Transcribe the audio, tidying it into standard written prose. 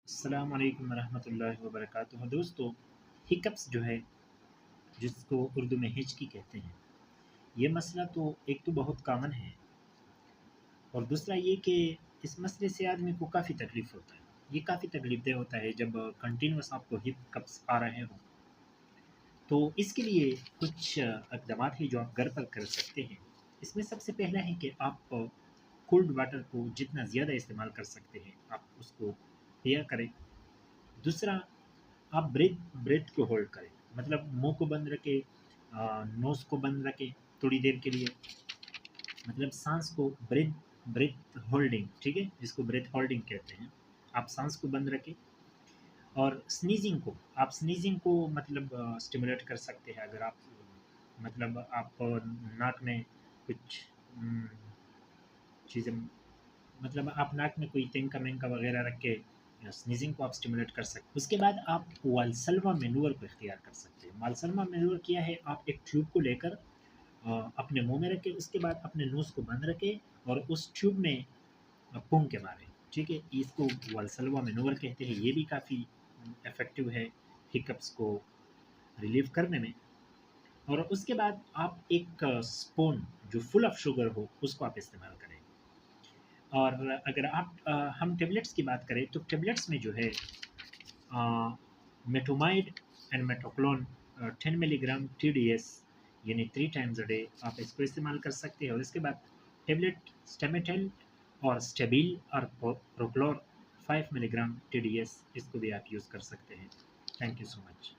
अस्सलाम वालेकुम रहमतुल्लाहि व बरकातुहू। दोस्तों, हिकअप्स जो है जिसको उर्दू में हिचकी कहते हैं, ये मसला तो एक तो बहुत कॉमन है और दूसरा ये कि इस मसले से आदमी को काफ़ी तकलीफ़ होता है। ये काफ़ी तकलीफ़देह होता है जब कंटिन्यूअस आपको हिकअप्स आ रहे हों। तो इसके लिए कुछ इक़दामात हैं जो आप घर पर कर सकते हैं। इसमें सबसे पहला है कि आप कोल्ड वाटर को जितना ज़्यादा इस्तेमाल कर सकते हैं, आप उसको पिया करें। दूसरा, आप ब्रेथ को होल्ड करें, मतलब मुंह को बंद रखें, नोज़ को बंद रखें थोड़ी देर के लिए, मतलब सांस को ब्रेथ ब्रेथ होल्डिंग, ठीक है, जिसको ब्रेथ होल्डिंग कहते हैं। आप सांस को बंद रखें और स्नीजिंग को मतलब स्टिमुलेट कर सकते हैं। अगर आप मतलब आप नाक में कुछ चीज़ें, मतलब आप नाक में कोई तेंका मेंका वगैरह रख के स्नीजिंग को आप स्टिमुलेट कर सकते हैं। उसके बाद आप वालसल्वा मैनूवर को इख्तियार कर सकते हैं। वालसल्वा मैनूवर क्या है, आप एक ट्यूब को लेकर अपने मुंह में रखें, उसके बाद अपने नोज़ को बंद रखें और उस ट्यूब में फूंक के मारें, ठीक है। इसको वालसल्वा मैनूवर कहते हैं। ये भी काफ़ी इफ़ेक्टिव है हिकअप्स को रिलीव करने में। और उसके बाद आप एक स्पून जो फुल ऑफ शुगर हो उसको आप इस्तेमाल करें। और अगर आप हम टेबलेट्स की बात करें तो टेबलेट्स में जो है मेटोमाइड एंड मेटोक्लोन 10 मिलीग्राम TDS यानी 3 टाइम्स अ डे आप इसको इस्तेमाल कर सकते हैं। और इसके बाद टेबलेट स्टेमेटेल और स्टेबिल और प्रोक्लोर 5 मिलीग्राम TDS, इसको भी आप यूज़ कर सकते हैं। Thank you so much.